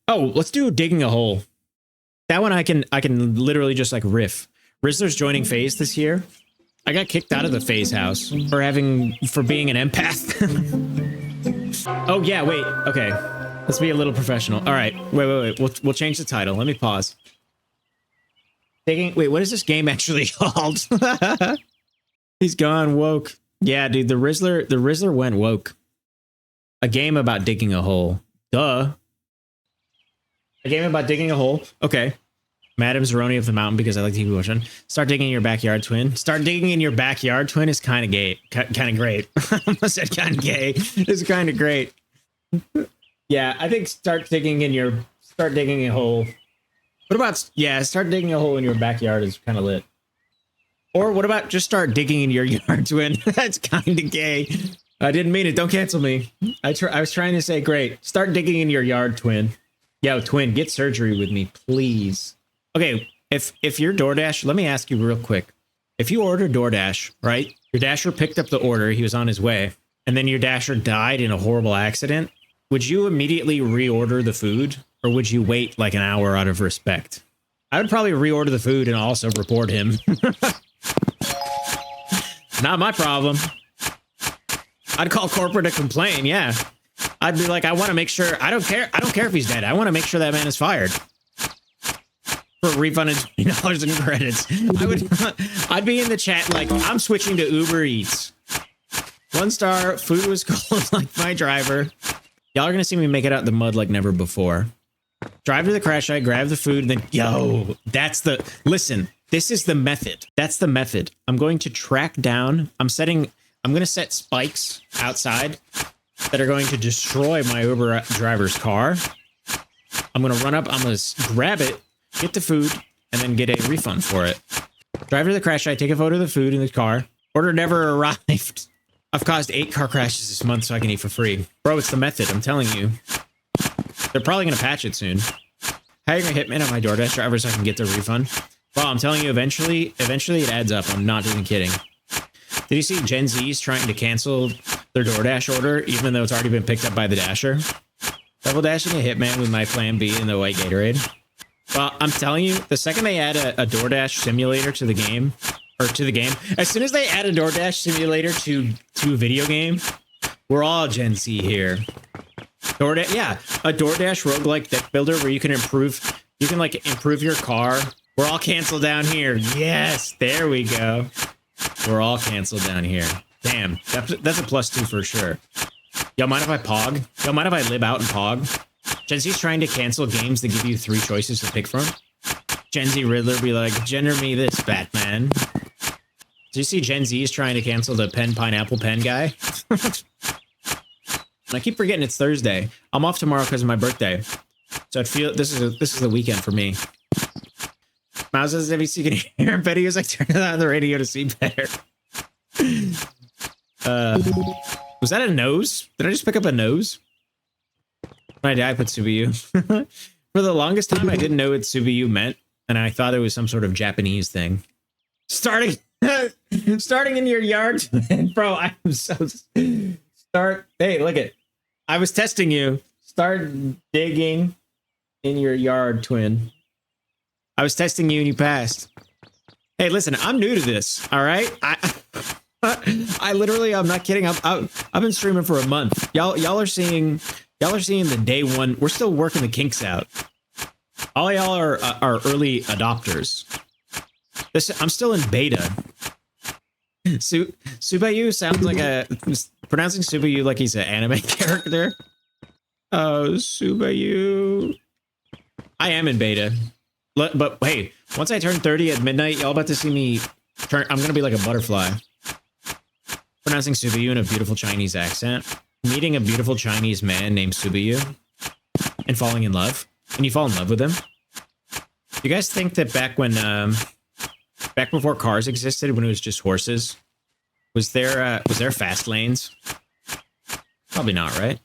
Oh, let's do digging a hole. That one I can literally just like riff. Rizzler's joining phase this year. I got kicked out of the phase house for being an empath. Oh yeah, wait. Okay. Let's be a little professional. All right. Wait. We'll change the title. Let me pause. Wait, what is this game actually called? He's gone woke. Yeah, dude, the Rizzler went woke. A game about digging a hole. Duh. A game about digging a hole. Okay. Madam Zeroni of the Mountain because I like TV watching. Start digging in your backyard, twin. Start digging in your backyard, twin is kind of gay. Kind of great. I almost said kind of gay. It's kind of great. Yeah, I think start digging a hole. What about, yeah, start digging a hole in your backyard is kind of lit. Or what about just start digging in your yard, twin? That's kind of gay. I didn't mean it. Don't cancel me. I was trying to say, great. Start digging in your yard, twin. Yo, twin, get surgery with me, please. Okay, if you're DoorDash, let me ask you real quick. If you order DoorDash, right? Your Dasher picked up the order. He was on his way. And then your Dasher died in a horrible accident. Would you immediately reorder the food? Or would you wait like an hour out of respect? I would probably reorder the food and also report him. Not my problem. I'd call corporate to complain, yeah. I'd be like, I want to make sure, I don't care if he's dead. I want to make sure that man is fired. For a refund of $20 in credits. I'd be in the chat like, I'm switching to Uber Eats. 1 star, food was cold like my driver. Y'all are going to see me make it out the mud like never before. Drive to the crash site, grab the food, and then, yo, listen, this is the method. That's the method. I'm going to track down, I'm going to set spikes outside that are going to destroy my Uber driver's car. I'm going to run up, I'm going to grab it, get the food, and then get a refund for it. Drive to the crash site, take a photo of the food in the car. Order never arrived. I've caused 8 car crashes this month so I can eat for free. Bro, it's the method, I'm telling you. They're probably going to patch it soon. Hiring a hitman on my DoorDash driver so I can get the refund. Well, I'm telling you, eventually it adds up. I'm not even kidding. Did you see Gen Z's trying to cancel their DoorDash order, even though it's already been picked up by the Dasher? Double dashing a hitman with my plan B in the white Gatorade. Well, I'm telling you, the second they add a DoorDash simulator to the game, as soon as they add a DoorDash simulator to a video game, we're all Gen Z here. DoorDash, yeah, a DoorDash roguelike deck builder where you can like improve your car. We're all canceled down here. Yes, there we go. We're all canceled down here. Damn, that's a +2 for sure. Y'all mind if I pog? Y'all mind if I live out and pog? Gen Z's trying to cancel games that give you 3 choices to pick from. Gen Z Riddler be like, gender me this, Batman. Do you see Gen Z is trying to cancel the pineapple pen guy? I keep forgetting it's Thursday. I'm off tomorrow because of my birthday. So I feel this is the weekend for me. Mouse says if you can hear Betty was like turning on the radio to see better. Was that a nose? Did I just pick up a nose? When I did, I put Subayu. For the longest time, I didn't know what Subayu meant, and I thought it was some sort of Japanese thing. Starting in your yard, bro. I'm so Hey, look it. I was testing you. Start digging in your yard, twin. I was testing you and you passed. Hey, listen, I'm new to this. All right, I literally, I'm not kidding. I've been streaming for a month. Y'all are seeing the day one. We're still working the kinks out. All y'all are early adopters. I'm still in beta. Subayu sounds like pronouncing Subayu like he's an anime character. Oh, Subayu. I am in beta. But hey, once I turn 30 at midnight, y'all about to see me turn. I'm gonna be like a butterfly. Pronouncing Subayu in a beautiful Chinese accent. Meeting a beautiful Chinese man named Subayu. And falling in love. And you fall in love with him. You guys think that back before cars existed, when it was just horses, was there fast lanes? Probably not, right?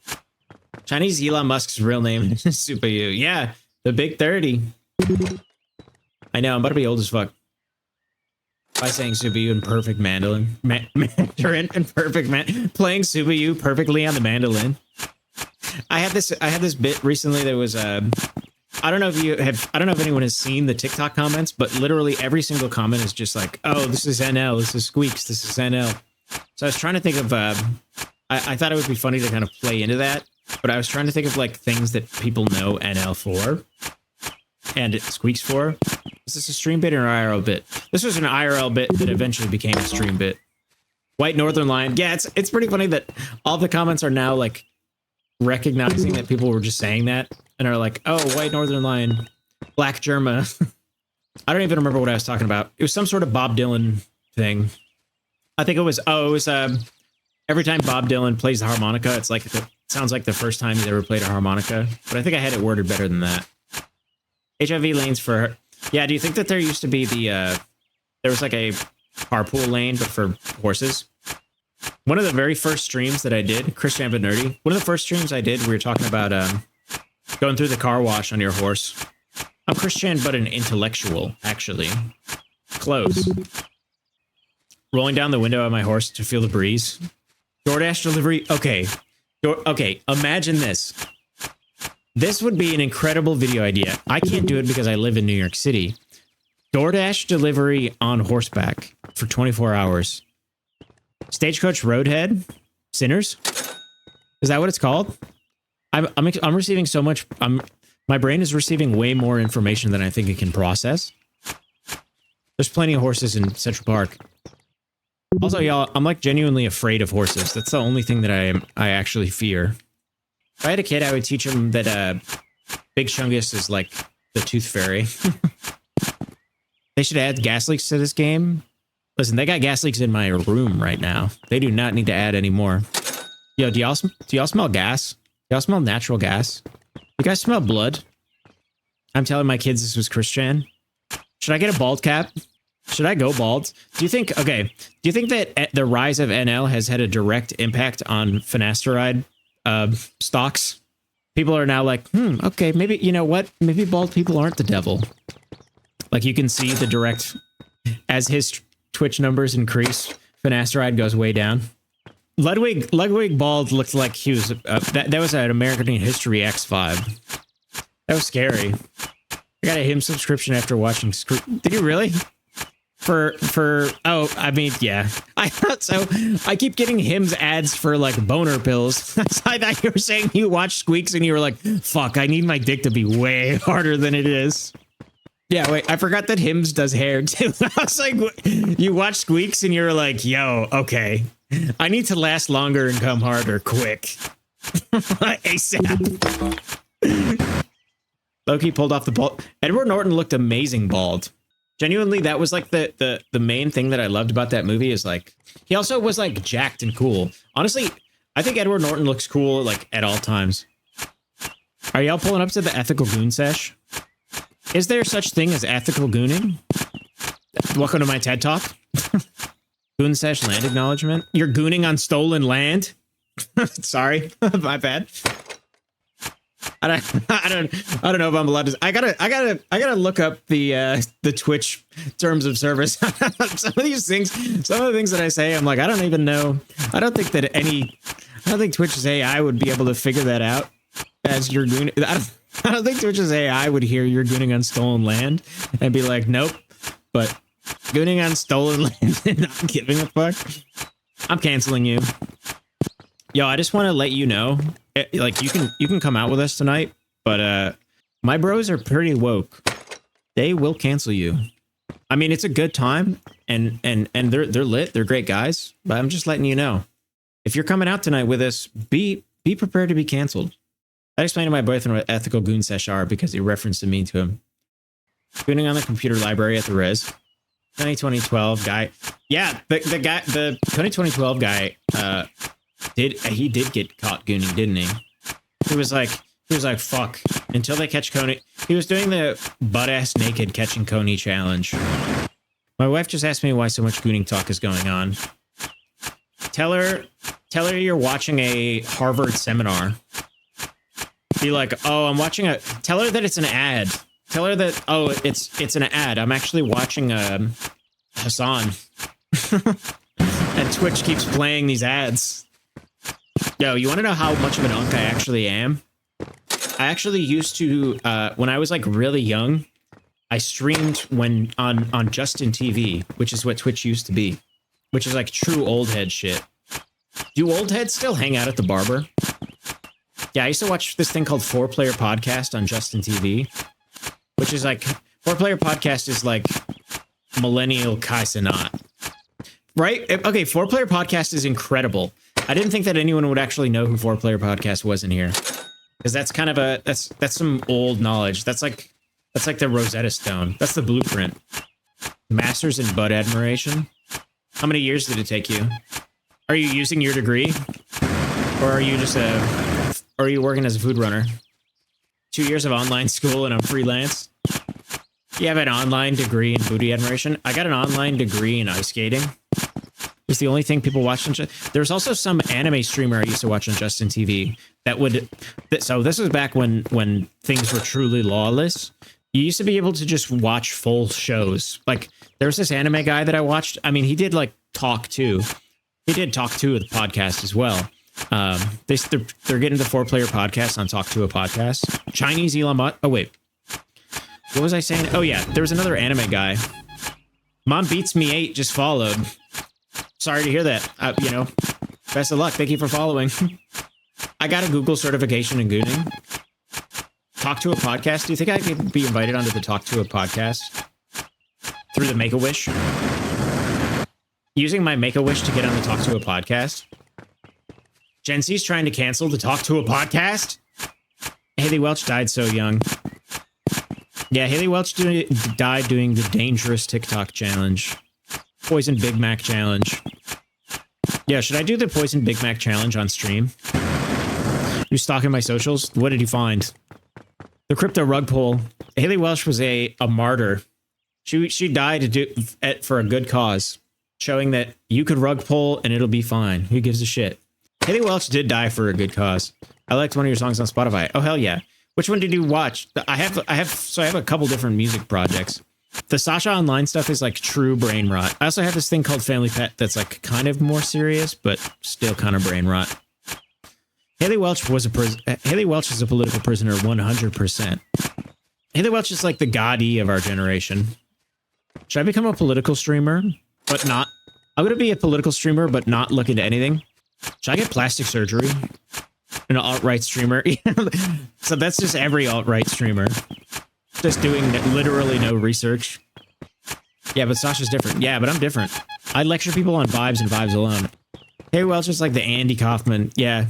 Chinese Elon Musk's real name is Subayu. Yeah, the big 30. I know, I'm about to be old as fuck. By saying Subayu in perfect mandolin. Mandarin and perfect playing Subayu perfectly on the mandolin. I had this bit recently that was I don't know if anyone has seen the TikTok comments, but literally every single comment is just like, oh, this is NL, this is Squeaks, this is NL. So I was trying to think of I thought it would be funny to kind of play into that, but I was trying to think of like things that people know NL for and it Squeaks for. Is this a stream bit or an IRL bit? This was an IRL bit that eventually became a stream bit. White Northern Lion. Yeah, it's pretty funny that all the comments are now like recognizing that people were just saying that and are like, oh, White Northern Lion, Black Germa. I don't even remember what I was talking about. It was some sort of Bob Dylan thing. I think it was every time Bob Dylan plays the harmonica, it's like it sounds like the first time he's ever played a harmonica. But I think I had it worded better than that. HIV lanes for, yeah. Do you think that there used to be there was like a carpool lane but for horses? One of the very first streams that I did, Christian but Nerdy. One of the first streams I did, we were talking about going through the car wash on your horse. I'm Christian but an intellectual, actually. Close. Rolling down the window of my horse to feel the breeze. DoorDash delivery. Okay. Okay. Imagine this. This would be an incredible video idea. I can't do it because I live in New York City. DoorDash delivery on horseback for 24 hours. Stagecoach Roadhead? Sinners? Is that what it's called? I'm receiving so much. My brain is receiving way more information than I think it can process. There's plenty of horses in Central Park. Also, y'all, I'm like genuinely afraid of horses. That's the only thing that I actually fear. If I had a kid, I would teach him that Big Chungus is like the Tooth Fairy. They should add gas leaks to this game. Listen, they got gas leaks in my room right now. They do not need to add any more. Yo, do y'all smell gas? Do y'all smell natural gas? You guys smell blood? I'm telling my kids this was Christian. Should I get a bald cap? Should I go bald? Do you think that the rise of NL has had a direct impact on finasteride stocks? People are now like, okay, maybe, you know what? Maybe bald people aren't the devil. Like you can see the direct, as his Twitch numbers increase, finasteride goes way down. Ludwig Bald looked like he was, that was an American History X vibe. That was scary. I got a him subscription after watching Did you really? Oh, I mean, yeah. I thought so. I keep getting Hims ads for like boner pills. I thought you were saying you watched Squeaks and you were like, fuck, I need my dick to be way harder than it is. Yeah, wait, I forgot that Hims does hair too. I was like, you watch Squeaks and you're like, yo, okay. I need to last longer and come harder quick. ASAP. Loki pulled off the bald. Edward Norton looked amazing bald. Genuinely, that was like the main thing that I loved about that movie is like, he also was like jacked and cool. Honestly, I think Edward Norton looks cool like at all times. Are y'all pulling up to the ethical goon sesh? Is there such thing as ethical gooning? Welcome to my TED Talk. Goon sesh land acknowledgement. You're gooning on stolen land? Sorry, my bad. I don't know if I'm allowed to. I gotta look up the Twitch terms of service. Some of the things that I say, I'm like, I don't even know. I don't think Twitch's AI would be able to figure that out as you're gooning. I don't think Twitch's AI would hear you're gooning on stolen land and be like, nope. But gooning on stolen land and not giving a fuck. I'm canceling you. Yo, I just want to let you know, like you can come out with us tonight, but my bros are pretty woke. They will cancel you. I mean, it's a good time, and they're lit. They're great guys, but I'm just letting you know. If you're coming out tonight with us, be prepared to be canceled. I explained to my boyfriend what ethical goon sesh are because he referenced me to him. Gooning on the computer library at the res. 2012 guy. Yeah, the 2012 guy. He did get caught gooning, didn't he? He was like, fuck, until they catch Coney. He was doing the butt-ass naked catching Coney challenge. My wife just asked me why so much gooning talk is going on. Tell her you're watching a Harvard seminar. Be like, oh, I'm watching tell her that it's an ad. Tell her that, oh, it's an ad. I'm actually watching Hassan. And Twitch keeps playing these ads. Yo, you want to know how much of an unk I actually am? I actually used to, when I was like really young, I streamed when on Justin TV, which is what Twitch used to be, which is like true old head shit. Do old heads still hang out at the barber? Yeah, I used to watch this thing called 4-Player Podcast on Justin TV, which is like 4-Player Podcast is like millennial Kai Cenat. Right? Okay, 4-Player Podcast is incredible. I didn't think that anyone would actually know who 4-Player Podcast was in here. Because that's kind of a that's some old knowledge. That's like the Rosetta Stone. That's the blueprint. Masters in butt admiration. How many years did it take you? Are you using your degree? Or are you just or are you working as a food runner? 2 years of online school and I'm freelance. You have an online degree in booty admiration. I got an online degree in ice skating. It's the only thing people watch on. There's also some anime streamer I used to watch on Justin TV that would. So this was back when things were truly lawless. You used to be able to just watch full shows. Like there was this anime guy that I watched. I mean, he did like Talk 2. He did Talk 2 with the podcast as well. They're getting the 4-Player Podcast on Talk to a Podcast. Chinese Elon Musk. Oh wait, what was I saying? Oh yeah, there was another anime guy. Mom Beats Me 8 just followed. Sorry to hear that. You know, best of luck. Thank you for following. I got a Google certification in gooning. Talk to a Podcast. Do you think I could be invited onto the Talk to a Podcast through the Make-A-Wish? Using my Make-A-Wish to get on the Talk to a Podcast. Gen Z's trying to cancel the Talk to a Podcast. Haley Welch died so young. Yeah, Haley Welch died doing the dangerous TikTok challenge. Poison Big Mac challenge. Yeah, should I do the Poison Big Mac challenge on stream? You stalking my socials? What did you find? The crypto rug pull. Haley Welch was a martyr. She died to do for a good cause, showing that you could rug pull and it'll be fine. Who gives a shit? Haley Welch did die for a good cause. I liked one of your songs on Spotify. Oh hell yeah! Which one did you watch? I have a couple different music projects. The Sasha Online stuff is like true brain rot. I also have this thing called Family Pet that's like kind of more serious, but still kind of brain rot. Haley Welch is a political prisoner, 100%. Haley Welch is like the Gotti of our generation. Should I become a political streamer, but not? I'm gonna be a political streamer, but not look into anything. Should I get plastic surgery? An alt-right streamer? So that's just every alt-right streamer. Just doing literally no research. Yeah, but Sasha's different. Yeah, but I'm different. I lecture people on vibes and vibes alone. Haley Welch is like the Andy Kaufman. Yeah.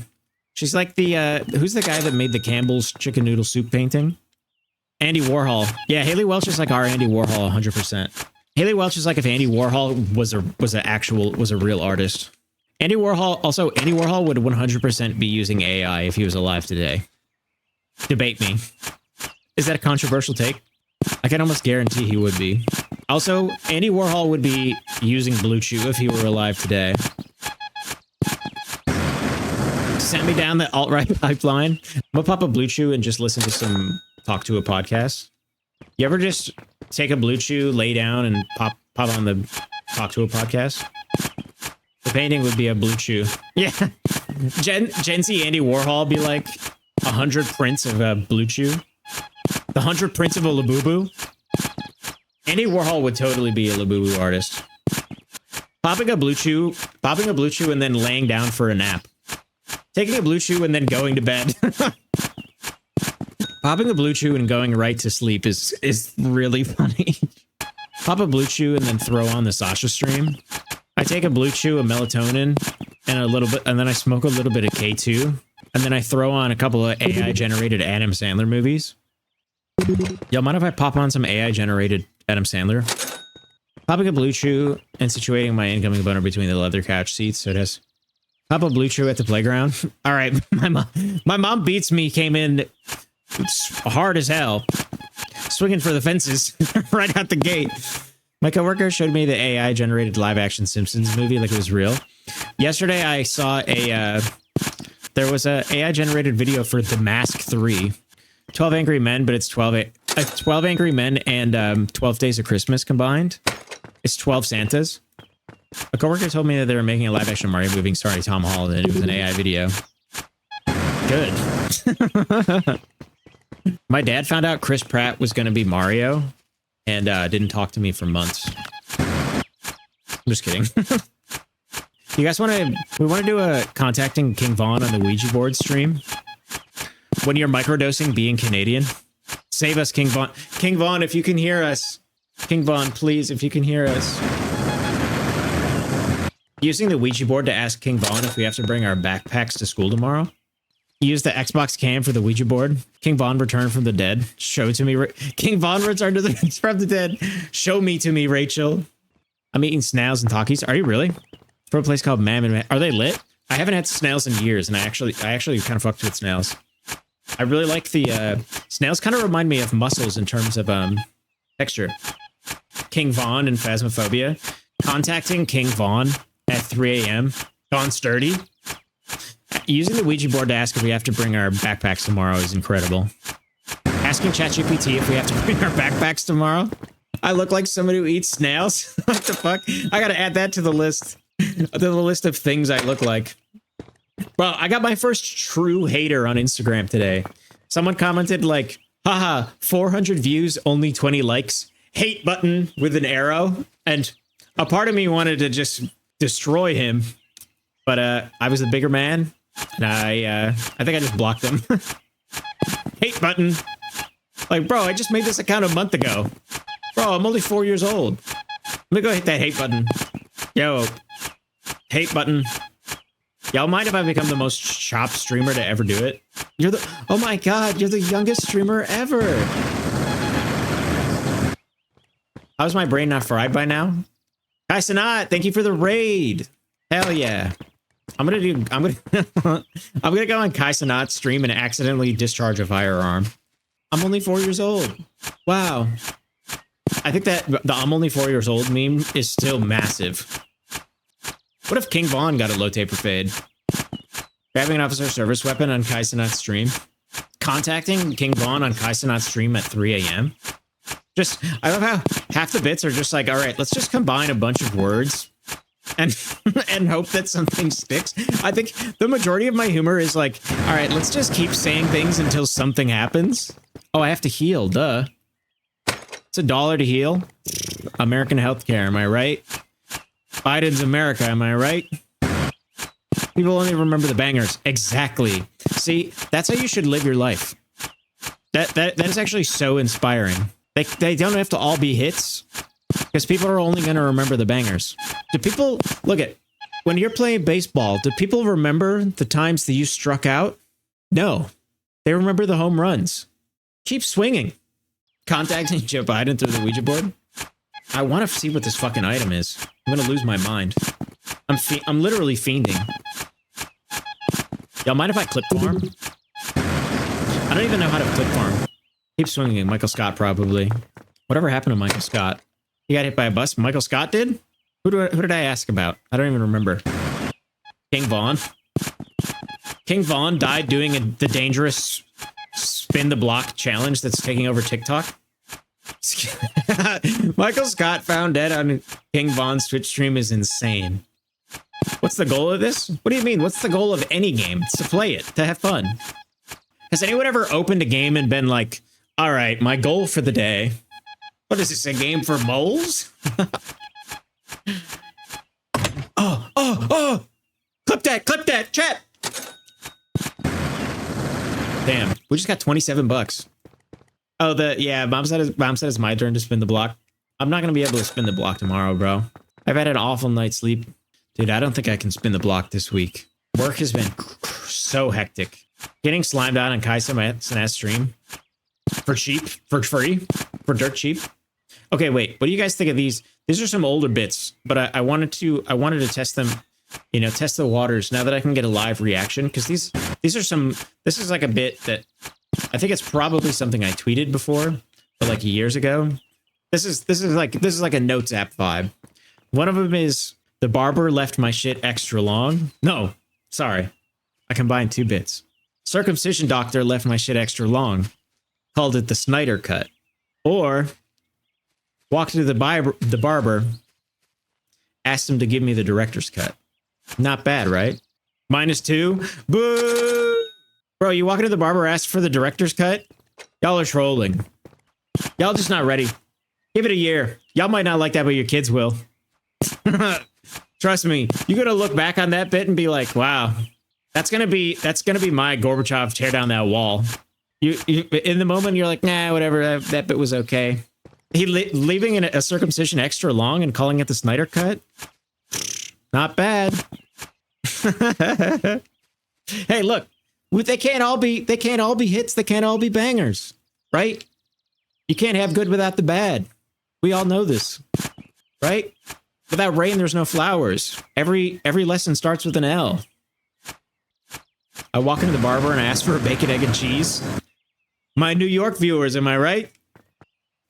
She's like the, who's the guy that made the Campbell's chicken noodle soup painting? Andy Warhol. Yeah, Haley Welch is like our Andy Warhol 100%. Haley Welch is like if Andy Warhol was a real artist. Andy Warhol would 100% be using AI if he was alive today. Debate me. Is that a controversial take? I can almost guarantee he would be. Also, Andy Warhol would be using Blue Chew if he were alive today. Send me down the alt-right pipeline. I'm gonna pop a Blue Chew and just listen to some Talk to a Podcast. You ever just take a Blue Chew, lay down, and pop on the Talk to a Podcast? The painting would be a Blue Chew. Yeah. Gen Z Andy Warhol be like 100 prints of a Blue Chew. The 100 prints of a Labubu. Andy Warhol would totally be a Labubu artist. Popping a Blue Chew and then laying down for a nap. Taking a Blue Chew and then going to bed. Popping a Blue Chew and going right to sleep is really funny. Pop a Blue Chew and then throw on the Sasha stream. I take a Blue Chew, a melatonin, and a little bit, and then I smoke a little bit of K2, and then I throw on a couple of AI-generated Adam Sandler movies. Yo, mind if I pop on some AI-generated Adam Sandler? Popping a Blue Chew and situating my incoming boner between the leather couch seats, so it has... Pop a Blue Chew at the playground. All right, my mom beats me, came in hard as hell, swinging for the fences right out the gate. My coworker showed me the AI-generated live-action Simpsons movie like it was real. Yesterday, I saw there was a AI-generated video for The Mask 3. 12 Angry Men, but it's 12 Angry Men and 12 Days of Christmas combined. It's 12 Santas. A coworker told me that they were making a live action Mario movie starring Tom Holland and it was an AI video. Good. My dad found out Chris Pratt was going to be Mario and didn't talk to me for months. I'm just kidding. You guys want to... We want to do a contacting King Von on the Ouija board stream. When you're microdosing being Canadian. Save us, King Von. King Von, if you can hear us. King Von, please, if you can hear us. Using the Ouija board to ask King Von if we have to bring our backpacks to school tomorrow. Use the Xbox cam for the Ouija board. King Von returned from the dead. Show to me. King Von returned from the dead. Show me to me, Rachel. I'm eating snails and Takis. Are you really? From a place called Mammon. Are they lit? I haven't had snails in years, and I actually kind of fucked with snails. I really like the snails. Kind of remind me of mussels in terms of texture. King Von and Phasmophobia. Contacting King Von at 3 a.m. Gone sturdy. Using the Ouija board to ask if we have to bring our backpacks tomorrow is incredible. Asking ChatGPT if we have to bring our backpacks tomorrow. I look like somebody who eats snails. What the fuck? I gotta add that to the list. The list of things I look like. Well, I got my first true hater on Instagram today. Someone commented like, haha, 400 views, only 20 likes. Hate button with an arrow. And a part of me wanted to just destroy him. But I was the bigger man. And I think I just blocked him. Hate button. Like, bro, I just made this account a month ago. Bro, I'm only 4 years old. Let me go hit that hate button. Yo. Hate button. Y'all mind if I become the most chopped streamer to ever do it? You're the... Oh my god, you're the youngest streamer ever. How's my brain not fried by now? Kai Sanat, thank you for the raid. Hell yeah. I'm gonna go on Kai Sanat's stream and accidentally discharge a firearm. I'm only 4 years old. Wow. I think that the I'm only 4 years old meme is still massive. What if King Von got a low taper fade? Grabbing an officer service weapon on Kai Sanat's stream. Contacting King Von on Kai Sanat's stream at 3 a.m. Just, I love how half the bits are just like, all right, let's just combine a bunch of words and and hope that something sticks. I think the majority of my humor is like, all right, let's just keep saying things until something happens. Oh, I have to heal, duh. It's $1 to heal. American healthcare, am I right? Biden's America, am I right? People only remember the bangers. Exactly. See, that's how you should live your life. That is actually so inspiring. They don't have to all be hits, because people are only going to remember the bangers. Do people... Look at... When you're playing baseball, do people remember the times that you struck out? No. They remember the home runs. Keep swinging. Contacting Joe Biden through the Ouija board? I want to see what this fucking item is. I'm going to lose my mind. I'm literally fiending. Y'all mind if I clip farm? I don't even know how to clip farm. Keep swinging. Michael Scott, probably. Whatever happened to Michael Scott? He got hit by a bus? Michael Scott did? Who did I ask about? I don't even remember. King Von? King Von died doing the dangerous spin the block challenge that's taking over TikTok? Michael Scott found dead on King Von's Twitch stream is insane. What's the goal of this? What do you mean? What's the goal of any game? It's to play it, to have fun. Has anyone ever opened a game and been like, all right, my goal for the day. What is this, a game for moles? Oh! Clip that, chat! Damn, we just got 27 bucks. Oh, Mom said it's my turn to spin the block. I'm not gonna be able to spin the block tomorrow, bro. I've had an awful night's sleep. Dude, I don't think I can spin the block this week. Work has been so hectic. Getting slimed out on Kai Sanat's stream. For cheap, for free, for dirt cheap. Okay, wait. What do you guys think of these? These are some older bits, but I wanted to test them, test the waters now that I can get a live reaction, because these are some. This is like a bit that I think it's probably something I tweeted before, but like years ago. This is like a Notes app vibe. One of them is the barber left my shit extra long. No, sorry, I combined two bits. Circumcision doctor left my shit extra long. Called it the Snyder cut. Or walked to the barber, asked him to give me the director's cut. Not bad, right? -2. Boo! Bro, you walk into the barber, ask for the director's cut? Y'all are trolling. Y'all just not ready. Give it a year. Y'all might not like that, but your kids will. Trust me. You're gonna look back on that bit and be like, wow, that's gonna be my Gorbachev tear down that wall. You in the moment you're like, nah, whatever, that bit was okay. Leaving a circumcision extra long and calling it the Snyder cut? Not bad. Hey, look, they can't all be hits, they can't all be bangers, right? You can't have good without the bad. We all know this, right? Without rain, there's no flowers. Every lesson starts with an L. I walk into the barber and I ask for a bacon, egg, and cheese. My New York viewers, am I right?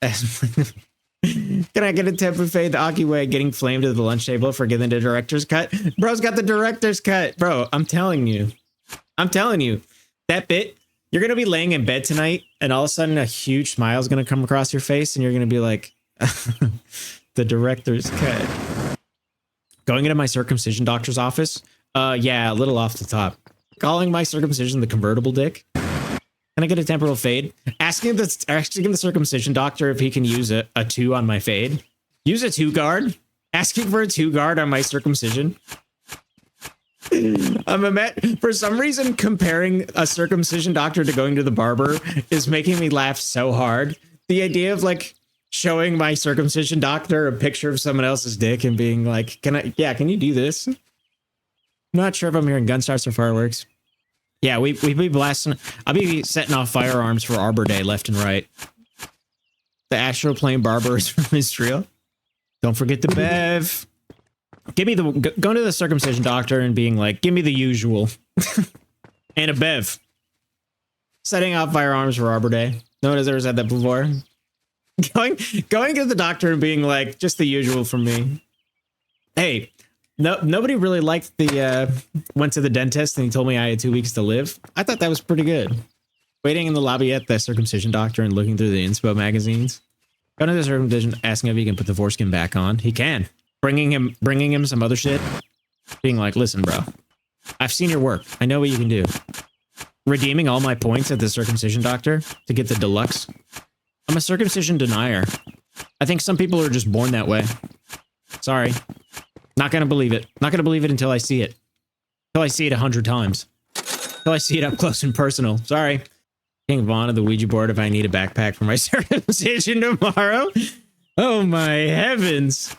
Can I get a temper fade the Aki way getting flamed at the lunch table for getting the director's cut? Bro's got the director's cut. Bro, I'm telling you. That bit, you're going to be laying in bed tonight and all of a sudden a huge smile is going to come across your face and you're going to be like, the director's cut. Going into my circumcision doctor's office? Yeah, a little off the top. Calling my circumcision the convertible dick. Can I get a temporal fade? Asking the circumcision doctor if he can use a 2 on my fade. Use a 2 guard? Asking for a 2 guard on my circumcision? For some reason, comparing a circumcision doctor to going to the barber is making me laugh so hard. The idea of like showing my circumcision doctor a picture of someone else's dick and being like, can you do this? I'm not sure if I'm hearing gun starts or fireworks. Yeah, we be blasting. I'll be setting off firearms for Arbor Day left and right. The astral plane barber is from Israel. Don't forget the bev. Give me going to the circumcision doctor and being like, give me the usual. And a bev. Setting off firearms for Arbor Day. No one has ever said that before. Going to the doctor and being like, just the usual for me. Hey, nobody really liked went to the dentist and he told me I had 2 weeks to live. I thought that was pretty good. Waiting in the lobby at the circumcision doctor and looking through the inspo magazines. Going to the circumcision, asking if he can put the foreskin back on. He can. Bringing him some other shit. Being like, listen, bro, I've seen your work. I know what you can do. Redeeming all my points at the circumcision doctor to get the deluxe. I'm a circumcision denier. I think some people are just born that way. Sorry. Not gonna believe it. Not gonna believe it until I see it. Until I see it 100 times. Until I see it up close and personal. Sorry. King Vaughn of the Ouija board if I need a backpack for my circumcision tomorrow. Oh my heavens.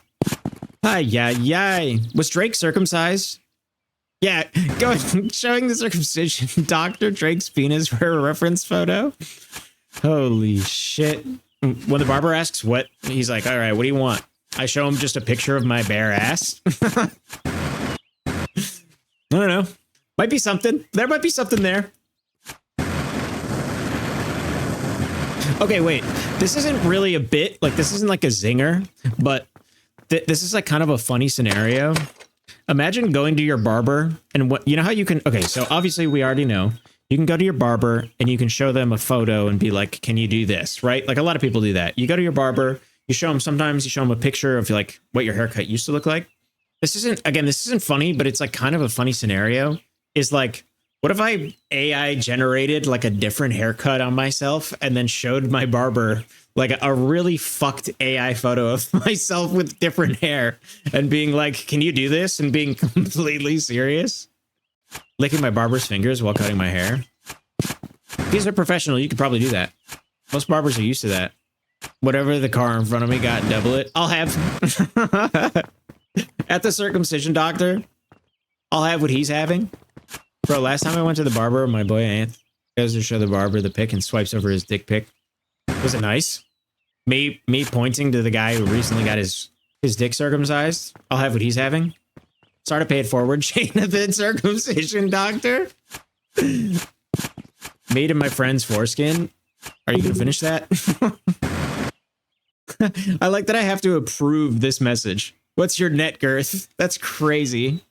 Ay. Was Drake circumcised? Yeah, showing the circumcision doctor Drake's penis for a reference photo. Holy shit. When the barber asks what, he's like, all right, what do you want? I show him just a picture of my bare ass. I don't know. Might be something. There might be something there. Okay, wait. This isn't really a bit. Like, this isn't like a zinger, but this is like kind of a funny scenario. Imagine going to your barber and what, you know how you can, okay, so obviously we already know. You can go to your barber and you can show them a photo and be like, can you do this? Right? Like a lot of people do that. You go to your barber, you show them, sometimes you show them a picture of like what your haircut used to look like. This isn't funny, but it's like kind of a funny scenario. Is like, what if I AI generated like a different haircut on myself and then showed my barber like a really fucked AI photo of myself with different hair and being like, can you do this? And being completely serious. Licking my barber's fingers while cutting my hair. If he's a professional, you could probably do that. Most barbers are used to that. Whatever the car in front of me got, double it. I'll have at the circumcision doctor. I'll have what he's having. Bro, last time I went to the barber, my boy Ant goes to show the barber the pic and swipes over his dick pic. Was it nice? Me pointing to the guy who recently got his dick circumcised. I'll have what he's having. Start to pay it forward. Chain of the circumcision doctor. Made in my friend's foreskin. Are you gonna finish that? I like that I have to approve this message. What's your net girth? That's crazy.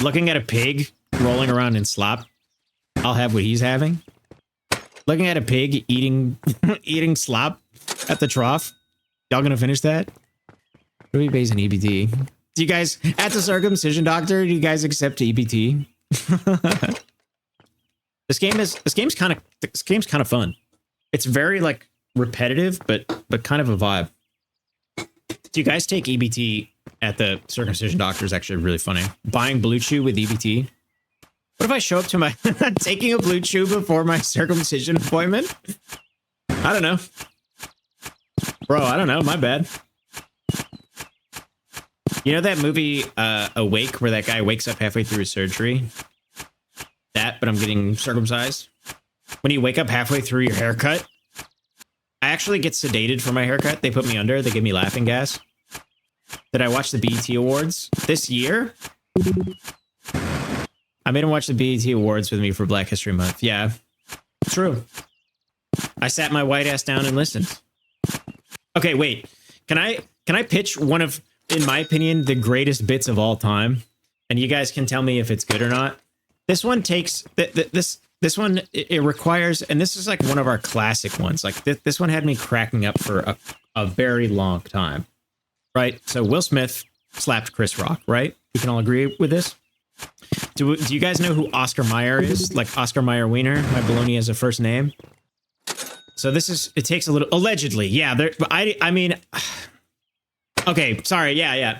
Looking at a pig rolling around in slop. I'll have what he's having. Looking at a pig eating slop at the trough. Y'all gonna finish that? Ruby pays an EBT. Do you guys at the circumcision doctor? Do you guys accept EBT? This game's kind of fun. It's very like repetitive, but kind of a vibe. Do you guys take EBT at the circumcision doctor? Is actually really funny. Buying Blue Chew with EBT. What if I show up to my taking a Blue Chew before my circumcision appointment? I don't know. Bro, I don't know. My bad. You know that movie Awake where that guy wakes up halfway through his surgery? That, but I'm getting circumcised. When you wake up halfway through your haircut, I actually get sedated for my haircut. They put me under. They give me laughing gas. Did I watch the BET Awards this year? I made him watch the BET Awards with me for Black History Month. Yeah, true. I sat my white ass down and listened. Okay, wait. Can I pitch one of, in my opinion, the greatest bits of all time? And you guys can tell me if it's good or not. This one takes this one, it requires, and this is like one of our classic ones. Like this one had me cracking up for a very long time. Right? So Will Smith slapped Chris Rock, right? We can all agree with this. Do you guys know who Oscar Mayer is? Like Oscar Mayer Wiener, my baloney has a first name. So it takes a little, allegedly. Yeah, I mean, okay, sorry. Yeah.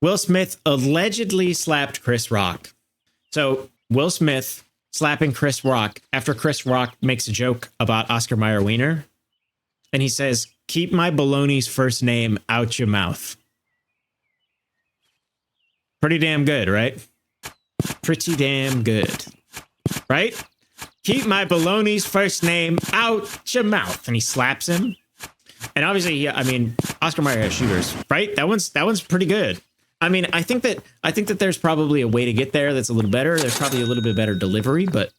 Will Smith allegedly slapped Chris Rock. So Will Smith slapping Chris Rock after Chris Rock makes a joke about Oscar Mayer Wiener. And he says, "Keep my baloney's first name out your mouth." Pretty damn good, right? Pretty damn good, right? Keep my baloney's first name out your mouth. And he slaps him. And obviously, I mean, Oscar Mayer has shooters, right? That one's pretty good. I mean, I think that there's probably a way to get there that's a little better. There's probably a little bit better delivery, but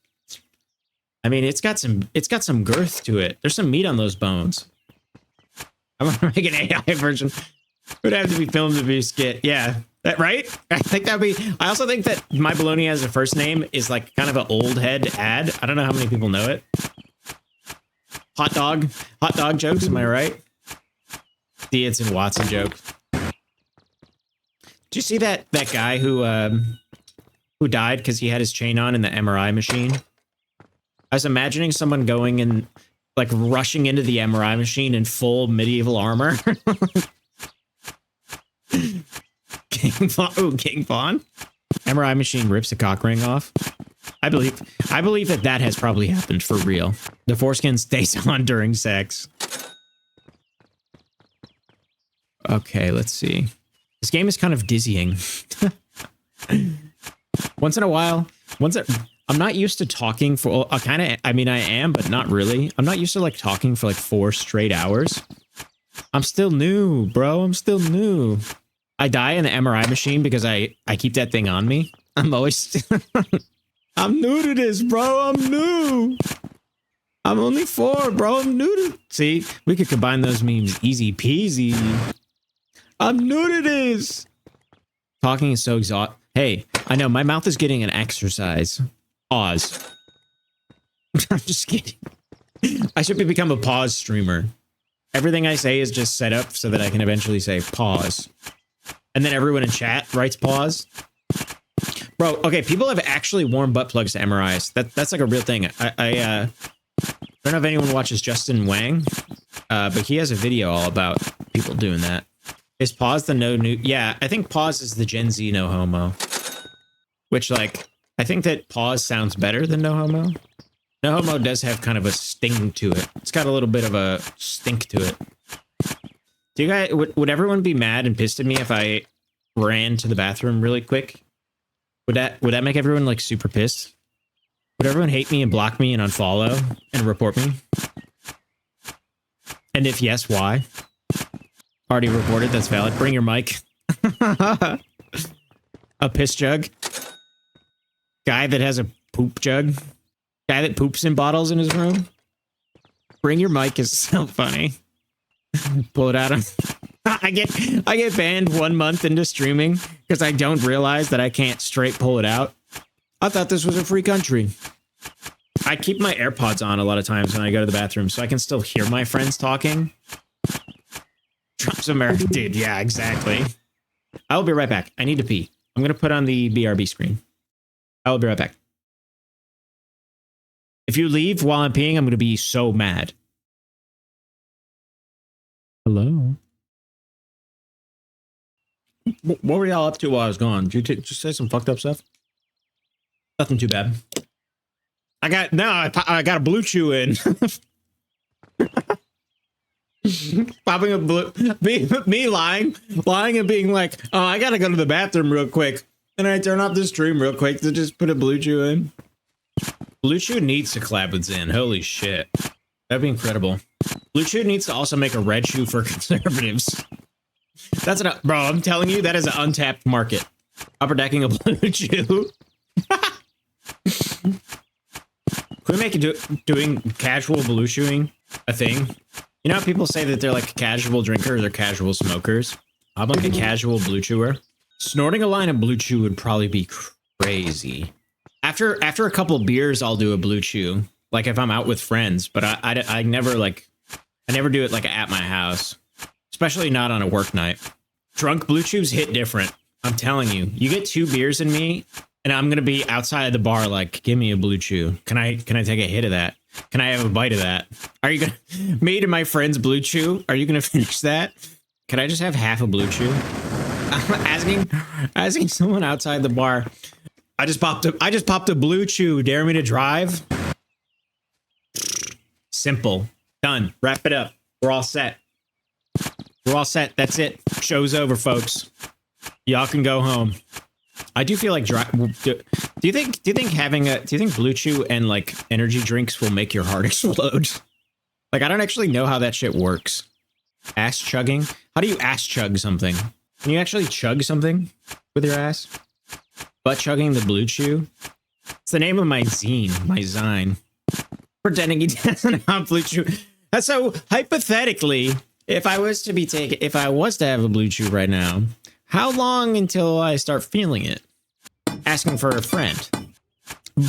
I mean, it's got some girth to it. There's some meat on those bones. I'm gonna make an AI version. It would have to be filmed to be a skit. Yeah. That right? I think that'd be. I also think that My Baloney Has a First Name is like kind of an old head ad. I don't know how many people know it. Hot dog jokes. Am I right? The Edson Watson joke. Did you see that guy who died because he had his chain on in the MRI machine? I was imagining someone going and like rushing into the MRI machine in full medieval armor. King Vaughn. MRI machine rips a cock ring off. I believe that has probably happened for real. The foreskin stays on during sex. Okay, let's see. This game is kind of dizzying. Once in a while, I'm not used to talking for I mean I am, but not really. I'm not used to like talking for like 4 straight hours. I'm still new, bro. I'm still new. I die in the MRI machine because I keep that thing on me. I'm always I'm new to this, bro. I'm new. I'm only 4, bro. I'm new to. See, we could combine those memes easy peasy. I'm new to this. Talking is so exhausting. Hey, I know my mouth is getting an exercise. Pause. I'm just kidding. I should become a pause streamer. Everything I say is just set up so that I can eventually say pause. And then everyone in chat writes pause. Bro, okay, people have actually worn butt plugs to MRIs. That's like a real thing. I don't know if anyone watches Justin Wang, but he has a video all about people doing that. Is pause the no new? Yeah, I think pause is the Gen Z no homo. Which, like, I think that pause sounds better than no homo. No homo does have kind of a sting to it. It's got a little bit of a stink to it. Do you guys, would everyone be mad and pissed at me if I ran to the bathroom really quick? Would that make everyone like super pissed? Would everyone hate me and block me and unfollow and report me? And if yes, why? Already reported, that's valid. Bring your mic. A piss jug. Guy that has a poop jug. Guy that poops in bottles in his room. Bring your mic is so funny. Pull it out. I get banned 1 month into streaming because I don't realize that I can't straight pull it out. I thought this was a free country. I keep my AirPods on a lot of times when I go to the bathroom so I can still hear my friends talking. Trump's America, dude. Yeah, exactly. I will be right back. I need to pee. I'm going to put on the BRB screen. I will be right back. If you leave while I'm peeing, I'm going to be so mad. Hello? What were y'all up to while I was gone? Did you just say some fucked up stuff? Nothing too bad. I got a blue chew in. Popping a blue, me lying and being like, oh, I gotta go to the bathroom real quick. And I turn off the stream real quick to just put a blue chew in. Blue Chew needs to collab with Zen. Holy shit. That'd be incredible. Blue Chew needs to also make a red shoe for conservatives. That's an, bro, I'm telling you, that is an untapped market. Upper decking a Blue Chew. Can we make it doing casual blue chewing a thing? You know how people say that they're like casual drinkers or casual smokers? I'm like a casual blue chewer. Snorting a line of blue chew would probably be crazy. After a couple beers, I'll do a blue chew. Like if I'm out with friends, but I never do it like at my house, especially not on a work night. Drunk blue chews hit different. I'm telling you, you get 2 beers in me and I'm going to be outside the bar. Like, give me a blue chew. Can I take a hit of that? Can I have a bite of that? Are you going to, me and my friend's blue chew? Are you going to finish that? Can I just have half a blue chew? I'm asking someone outside the bar. I just popped a blue chew. Dare me to drive? Simple. Done. Wrap it up. We're all set. We're all set. That's it. Show's over, folks. Y'all can go home. I do feel like do you think blue chew and like energy drinks will make your heart explode? Like, I don't actually know how that shit works. Ass chugging? How do you ass chug something? Can you actually chug something with your ass? Butt chugging the blue chew? It's the name of my zine. Pretending he doesn't have blue chew. So hypothetically, if I was to have a blue chew right now, how long until I start feeling it? Asking for a friend.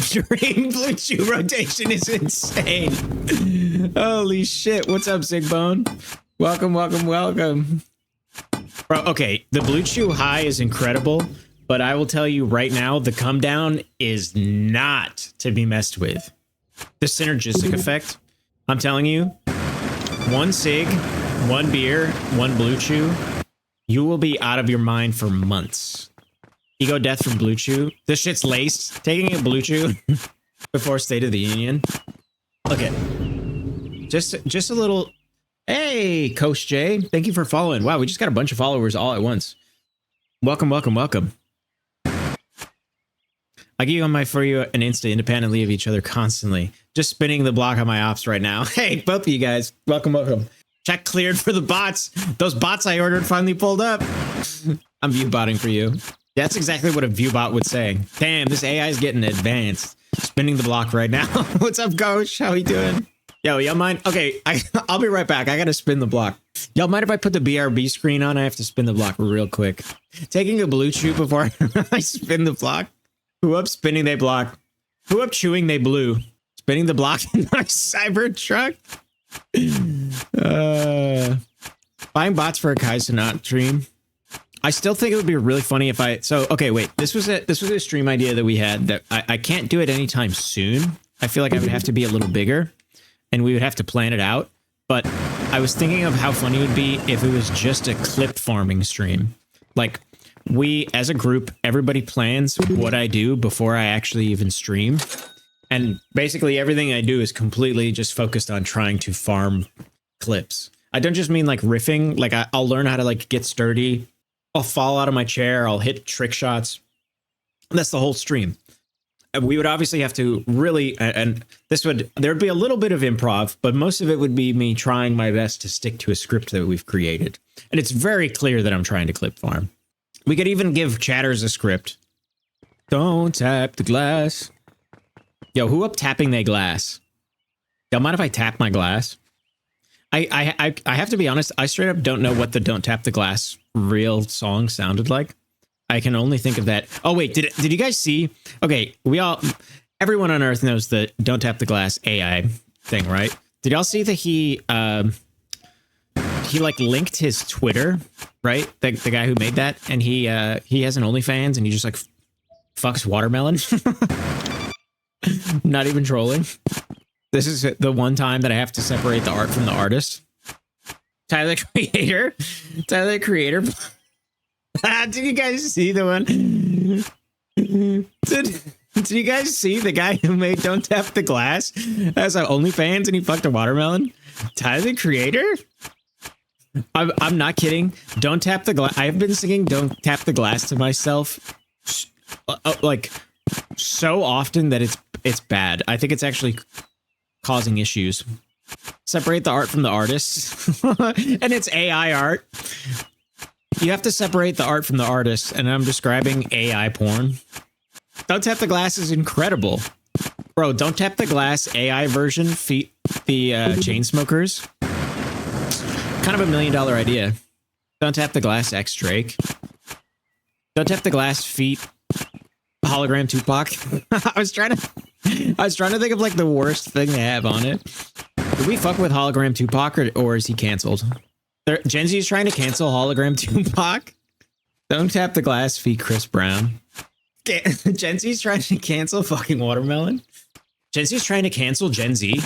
During blue chew rotation is insane. Holy shit. What's up, Sigbone? Welcome. Bro, okay, the blue chew high is incredible, but I will tell you right now, the come down is not to be messed with. The synergistic effect, I'm telling you, 1 cig, 1 beer, 1 blue chew, you will be out of your mind for months. Ego death from blue chew. This shit's laced. Taking a blue chew before State of the Union. Okay. Just a little. Hey, Coach J. Thank you for following. Wow, we just got a bunch of followers all at once. Welcome. I give on my For You and Insta independently of each other constantly. Just spinning the block on my ops right now. Hey, both of you guys. Welcome. Check cleared for the bots. Those bots I ordered finally pulled up. I'm view botting for you. That's exactly what a view bot would say. Damn, this AI is getting advanced. Spinning the block right now. What's up, Coach? How you doing? Yo, y'all mind? Okay, I'll be right back. I gotta spin the block. Y'all mind if I put the BRB screen on? I have to spin the block real quick. Taking a blue chew before I spin the block. Who up spinning they block? Who up chewing they blue? Spinning the block in my cyber truck? Buying bots for a Kai Cenat stream. I still think it would be really funny if okay, wait. This was a stream idea that we had that I can't do it anytime soon. I feel like I would have to be a little bigger and we would have to plan it out. But I was thinking of how funny it would be if it was just a clip farming stream. Like, we, as a group, everybody plans what I do before I actually even stream. And basically everything I do is completely just focused on trying to farm clips. I don't just mean like riffing. Like I'll learn how to like get sturdy. I'll fall out of my chair. I'll hit trick shots. That's the whole stream. We would obviously have to really, and there'd be a little bit of improv, but most of it would be me trying my best to stick to a script that we've created. And it's very clear that I'm trying to clip farm. We could even give chatters a script. Don't tap the glass. Yo, who up tapping their glass? Y'all mind if I tap my glass? I have to be honest, I straight up don't know what the Don't Tap the Glass real song sounded like. I can only think of that. Oh wait, did you guys see? Okay, everyone on Earth knows the Don't Tap the Glass AI thing, right? Did y'all see that he he like linked his Twitter, right? The guy who made that, and he has an OnlyFans, and he just like fucks watermelon. Not even trolling. This is the one time that I have to separate the art from the artist. Tyler Creator. Tyler Creator. Did you guys see the one? Did you guys see the guy who made Don't Tap the Glass as an OnlyFans and he fucked a watermelon? Tyler the Creator? I'm not kidding. Don't Tap the Glass. I've been singing Don't Tap the Glass to myself like so often that it's bad. I think it's actually causing issues. Separate the art from the artist. And it's AI art. You have to separate the art from the artist, and I'm describing AI porn. Don't Tap the Glass is incredible. Bro, Don't Tap the Glass AI version feat the Chainsmokers. Kind of $1 million idea. Don't Tap the Glass X Drake. Don't Tap the Glass feat hologram Tupac. I was trying to think of like the worst thing they have on it. Do we fuck with hologram Tupac or is he canceled? Gen Z is trying to cancel hologram Tupac. Don't Tap the Glass feat Chris Brown. Gen Z is trying to cancel fucking watermelon. Gen Z is trying to cancel Gen Z.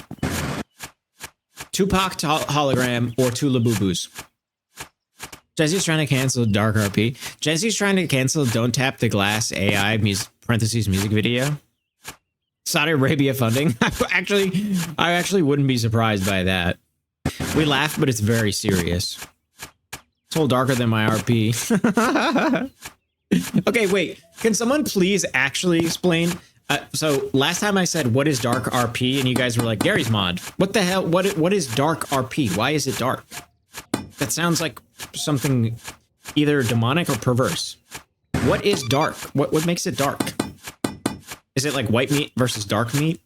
Tupac hologram or Tula Boo Boos. Gen Z is trying to cancel Dark RP. Gen Z is trying to cancel Don't Tap the Glass AI parentheses music video. Saudi Arabia funding. I actually wouldn't be surprised by that. We laugh, but it's very serious. It's a little darker than my RP. Okay, wait. Can someone please actually explain? So last time I said, what is dark RP? And you guys were like, Gary's mod. What the hell? What is dark RP? Why is it dark? That sounds like something either demonic or perverse. What is dark? What makes it dark? Is it like white meat versus dark meat?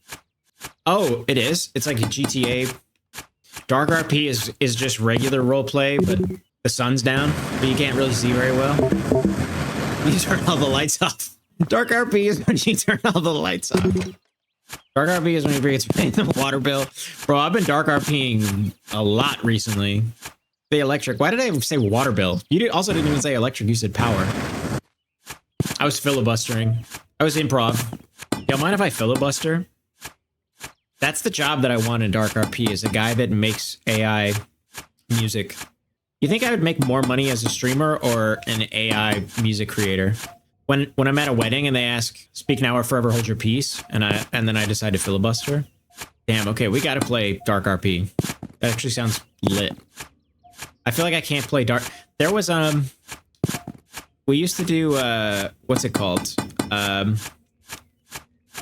Oh, it is. It's like a GTA. Dark RP is just regular roleplay, but the sun's down, but you can't really see very well. You turn all the lights off. Dark RP is when you turn all the lights off. Dark RP is when you forget to pay the water bill. Bro, I've been dark RPing a lot recently. The electric. Why did I say water bill? You also didn't even say electric. You said power. I was filibustering. I was improv. Yo, mind if I filibuster? That's the job that I want in Dark RP, is a guy that makes AI music. You think I would make more money as a streamer or an AI music creator? When I'm at a wedding and they ask, speak now or forever hold your peace, and then I decide to filibuster. Damn, okay, we gotta play Dark RP. That actually sounds lit. I feel like I can't play Dark. There was we used to do what's it called?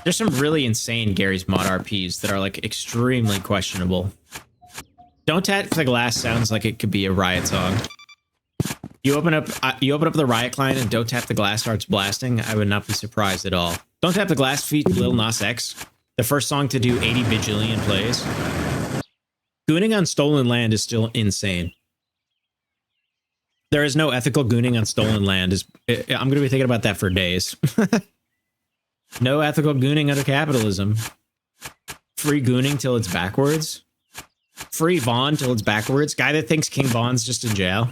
There's some really insane Gary's Mod RPs that are like extremely questionable. Don't Tap the Glass sounds like it could be a Riot song. You open up the Riot client and Don't Tap the Glass starts blasting. I would not be surprised at all. Don't Tap the Glass feat Lil Nas X, the first song to do 80 bajillion plays. Gooning on stolen land is still insane. There is no ethical gooning on stolen land. I'm going to be thinking about that for days. No ethical gooning under capitalism. Free gooning till it's backwards. Free Vaughn till it's backwards. Guy that thinks King Vaughn's just in jail.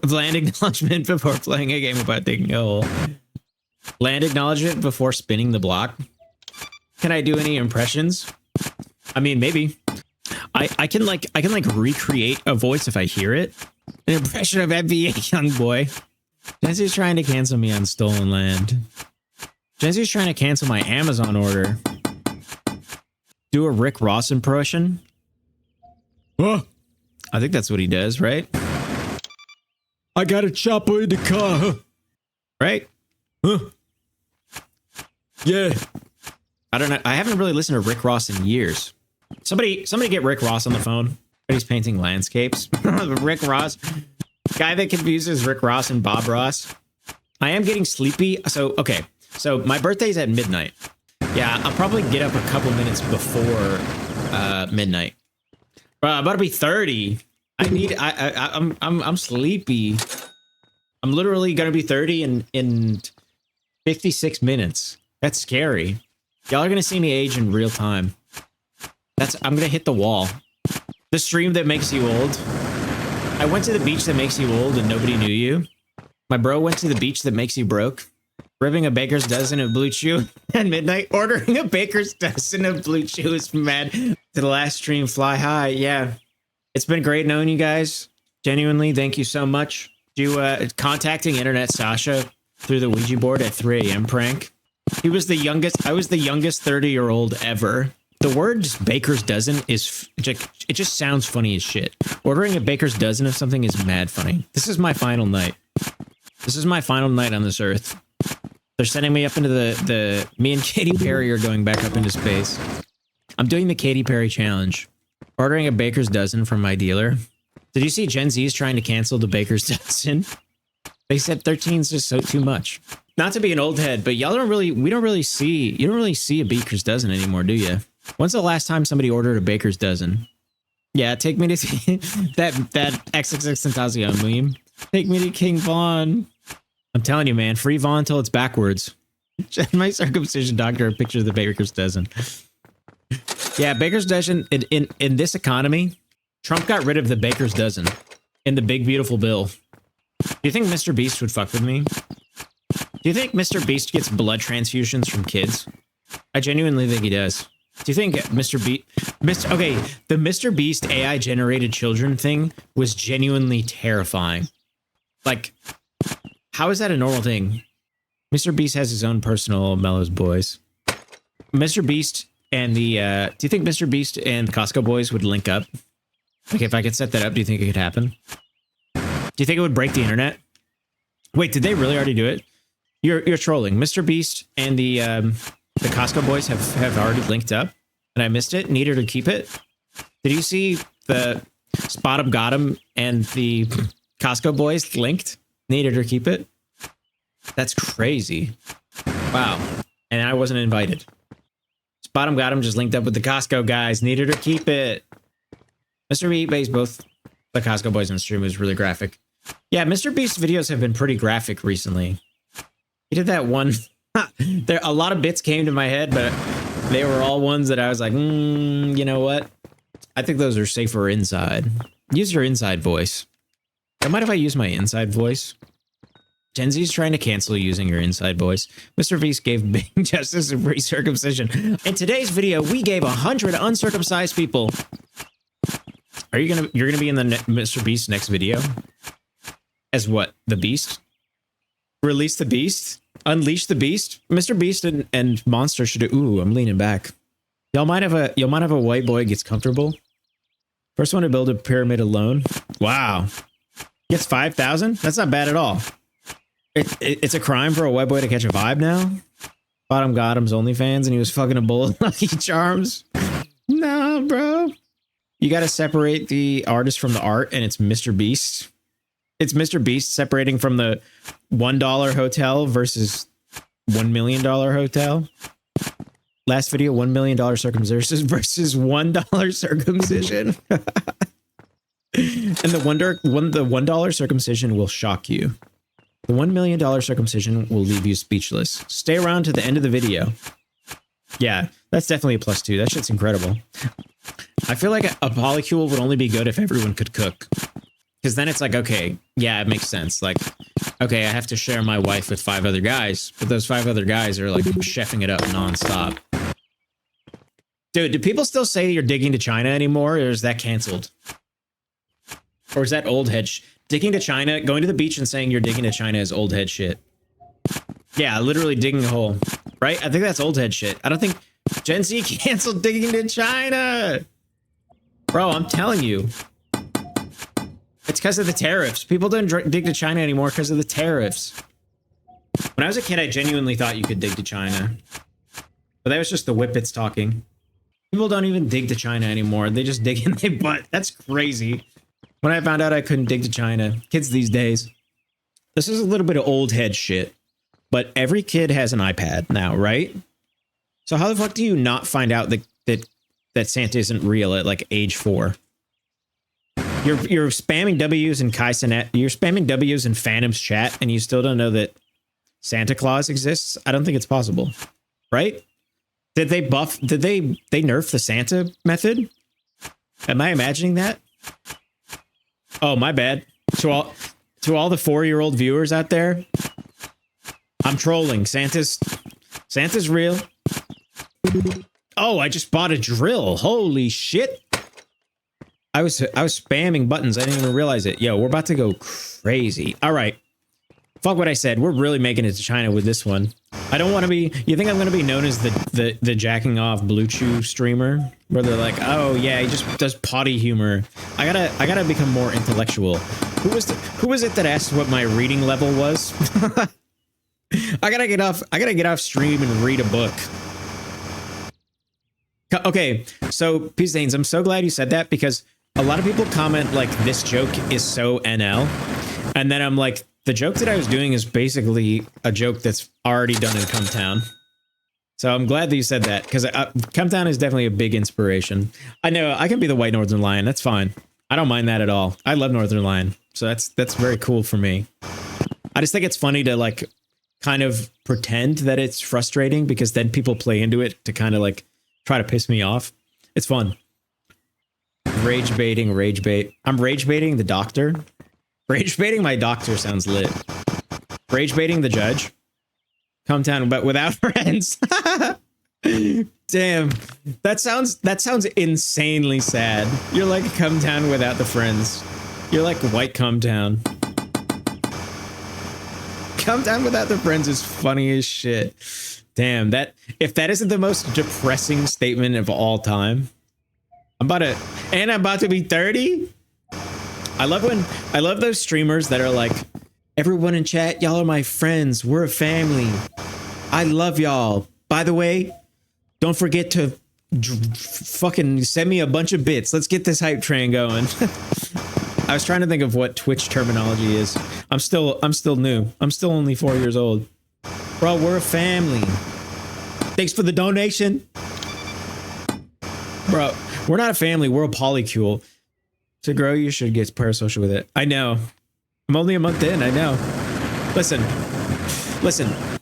Land acknowledgement before playing a game about digging a hole. Land acknowledgement before spinning the block. Can I do any impressions? I mean, maybe. I can recreate a voice if I hear it. An impression of NBA Youngboy. Jesse's trying to cancel me on stolen land. Jesse's trying to cancel my Amazon order. Do a Rick Ross impression. Oh, I think that's what he does, right? I got a chopper in the car. Huh? Right? Huh? Yeah. I don't know. I haven't really listened to Rick Ross in years. Somebody get Rick Ross on the phone. He's painting landscapes. Rick Ross. Guy that confuses Rick Ross and Bob Ross. I am getting sleepy. So, okay. So my birthday's at midnight. Yeah, I'll probably get up a couple minutes before midnight. I'm about to be 30. I'm sleepy. I'm literally gonna be 30 in 56 minutes. That's scary. Y'all are gonna see me age in real time. I'm gonna hit the wall. The stream that makes you old. I went to the beach that makes you old and nobody knew you. My bro went to the beach that makes you broke. Ripping a baker's dozen of blue chew at midnight. Ordering a baker's dozen of blue chew is mad. To the last stream, fly high. Yeah. It's been great knowing you guys. Genuinely, thank you so much. Contacting Internetsacha through the Ouija board at 3 a.m. prank. He was the youngest. I was the youngest 30-year-old ever. The word just baker's dozen is it just sounds funny as shit. Ordering a baker's dozen of something is mad funny. This is my final night. This is my final night on this earth. They're sending me up into me and Katy Perry are going back up into space. I'm doing the Katy Perry challenge. Ordering a baker's dozen from my dealer. Did you see Gen Z is trying to cancel the baker's dozen? They said 13 is just too much. Not to be an old head, but you don't really see a baker's dozen anymore, do you? When's the last time somebody ordered a baker's dozen? Yeah, take me to that XXX Tentacion meme. Take me to King Vaughn. I'm telling you, man, free Vaughn until it's backwards. My circumcision doctor, a picture of the baker's dozen. Yeah, baker's dozen in this economy, Trump got rid of the baker's dozen in the big beautiful bill. Do you think Mr. Beast would fuck with me? Do you think Mr. Beast gets blood transfusions from kids? I genuinely think he does. Do you think Mr. Beast... Okay, the Mr. Beast AI generated children thing was genuinely terrifying. Like, how is that a normal thing? Mr. Beast has his own personal Mellows Boys. Mr. Beast and the... do you think Mr. Beast and the Costco Boys would link up? Like, if I could set that up, do you think it could happen? Do you think it would break the internet? Wait, did they really already do it? You're trolling. Mr. Beast and the Costco Boys have already linked up, and I missed it. Needed to keep it. Did you see the Spot 'em Got 'em and the Costco Boys linked? Needed or keep it? That's crazy. Wow. And I wasn't invited. Spot 'em Got 'em just linked up with the Costco guys. Needed or keep it. Mr. Beast, both the Costco Boys and the stream was really graphic. Yeah, Mr. Beast's videos have been pretty graphic recently. He did that one. There, a lot of bits came to my head, but they were all ones that I was like, you know what? I think those are safer inside. Use your inside voice. Don't mind if I use my inside voice? Gen Z's trying to cancel using your inside voice. Mr. Beast gave Big Justice a free circumcision. In today's video, we gave 100 uncircumcised people. You're gonna be in the Mr. Beast next video? As what? The Beast? Release the Beast? Unleash the Beast? Mr. Beast and Monster should. Ooh, I'm leaning back. Y'all might have a white boy gets comfortable. First one to build a pyramid alone. Wow. Gets 5,000? That's not bad at all. It's a crime for a white boy to catch a vibe now? Bottom got him's OnlyFans and he was fucking a bull at Lucky Charms. Nah, bro. You gotta separate the artist from the art, and it's Mr. Beast. It's Mr. Beast separating from the $1 hotel versus $1 million hotel. Last video, $1 million circumcision versus $1 circumcision. And the $1 circumcision will shock you. The $1 million circumcision will leave you speechless. Stay around to the end of the video. Yeah, that's definitely a +2. That shit's incredible. I feel like a polycule would only be good if everyone could cook. Because then it's like, okay, yeah, it makes sense. Like, okay, I have to share my wife with 5 other guys, but those 5 other guys are like chefing it up nonstop. Dude, do people still say you're digging to China anymore, or is that canceled? Or is that old head digging to China, going to the beach and saying you're digging to China is old head shit? Yeah, literally digging a hole, right? I think that's old head shit. I don't think Gen Z canceled digging to China. Bro, I'm telling you. It's because of the tariffs. People don't dig to China anymore because of the tariffs. When I was a kid, I genuinely thought you could dig to China. But that was just the whippets talking. People don't even dig to China anymore. They just dig in their butt. That's crazy. When I found out I couldn't dig to China. Kids these days. This is a little bit of old head shit. But every kid has an iPad now, right? So how the fuck do you not find out that Santa isn't real at like age 4? You're spamming W's in Kaisenet. You're spamming W's in Phantom's chat, and you still don't know that Santa Claus exists. I don't think it's possible, right? Did they nerf the Santa method? Am I imagining that? Oh, my bad. To all the 4-year-old viewers out there, I'm trolling. Santa's real. Oh, I just bought a drill. Holy shit. I was spamming buttons. I didn't even realize it. Yo, we're about to go crazy. All right. Fuck what I said. We're really making it to China with this one. I don't want to be... You think I'm going to be known as the jacking off Blue Chew streamer? Where they're like, oh yeah, he just does potty humor. I gotta become more intellectual. Who was it that asked what my reading level was? I gotta get off stream and read a book. Okay, so Peace Danes, I'm so glad you said that because a lot of people comment like this joke is so NL, and then I'm like, the joke that I was doing is basically a joke that's already done in Cumtown. So I'm glad that you said that because Cumtown is definitely a big inspiration. I know I can be the white Northern Lion. That's fine. I don't mind that at all. I love Northern Lion, so that's very cool for me. I just think it's funny to like kind of pretend that it's frustrating because then people play into it to kind of like try to piss me off. It's fun. Rage baiting, rage bait. I'm rage baiting the doctor. Rage baiting my doctor sounds lit. Rage baiting the judge. Come down, but without friends. Damn, that sounds insanely sad. You're like come down without the friends. You're like white come down. Come down without the friends is funny as shit. Damn, if that isn't the most depressing statement of all time. I'm about to be 30. I love those streamers that are like, everyone in chat, y'all are my friends. We're a family. I love y'all. By the way, don't forget to fucking send me a bunch of bits. Let's get this hype train going. I was trying to think of what Twitch terminology is. I'm still new. I'm still only 4 years old. Bro, we're a family. Thanks for the donation. Bro, we're not a family. We're a polycule. To grow, you should get parasocial with it. I know. I'm only a month in. I know. Listen.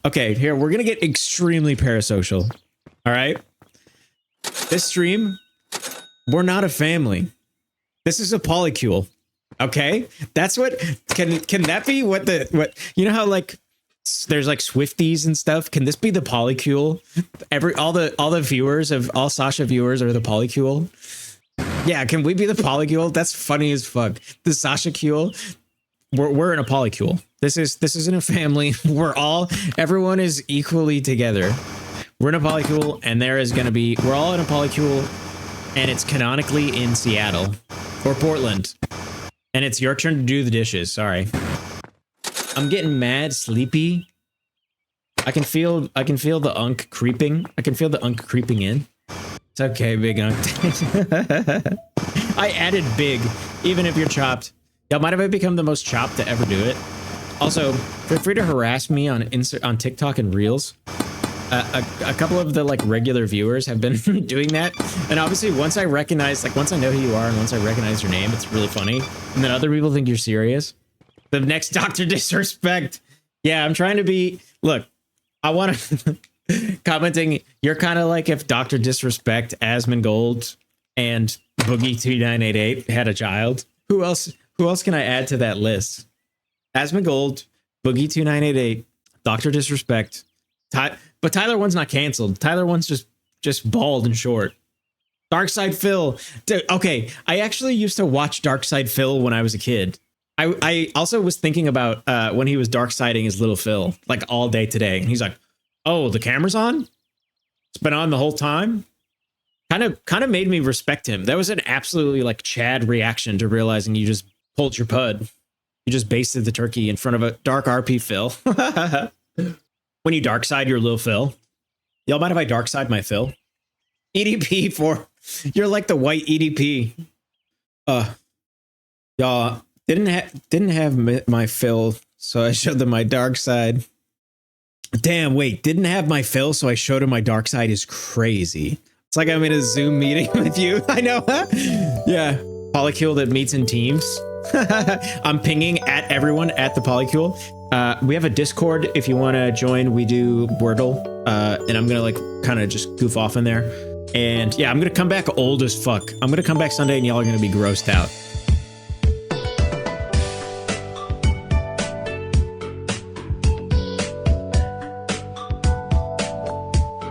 Okay, here, we're going to get extremely parasocial. All right? This stream, we're not a family. This is a polycule. Okay? That's what... Can that be what you know how, like, there's, like, Swifties and stuff? Can this be the polycule? All the viewers of... All Sasha viewers are the polycule? Yeah, can we be the polycule? That's funny as fuck. The Sasha cule. We're in a polycule. This isn't a family. Everyone is equally together. We're in a polycule, and we're all in a polycule, and it's canonically in Seattle or Portland. And it's your turn to do the dishes. Sorry. I'm getting mad sleepy. I can feel the unk creeping. I can feel the unk creeping in. It's okay, Big Unk. I added big, even if you're chopped. Y'all, might have I become the most chopped to ever do it? Also, feel free to harass me on TikTok and Reels. A couple of the like regular viewers have been doing that, and obviously once I know who you are and once I recognize your name, it's really funny. And then other people think you're serious. The next Dr. Disrespect. Yeah, I'm trying to be. Look, I want to. Commenting, you're kind of like if Dr. Disrespect, Asmongold, and Boogie2988 had a child. Who else can I add to that list? Asmongold, Boogie2988, Dr. Disrespect. But Tyler one's not canceled. Tyler one's just bald and short. Darkside Phil. Dude, okay, I actually used to watch Darkside Phil when I was a kid. I also was thinking about when he was darksiding his little Phil, like all day today. And he's like, oh, the camera's on? It's been on the whole time? Kind of made me respect him. That was an absolutely like Chad reaction to realizing you just pulled your pud. You just basted the turkey in front of a dark RP Phil. When you dark side your little Phil. Y'all mind if I dark side my Phil? EDP for... You're like the white EDP. Y'all didn't have my Phil, so I showed them my dark side. Damn, wait, didn't have my Phil, so I showed him my dark side is crazy. It's like I'm in a Zoom meeting with you. I know, huh? Yeah, polycule that meets in teams. I'm pinging at everyone at the polycule. We have a Discord if you want to join. We do Wordle, and I'm gonna like kind of just goof off in there. And yeah, I'm gonna come back old as fuck. I'm gonna come back Sunday, and y'all are gonna be grossed out.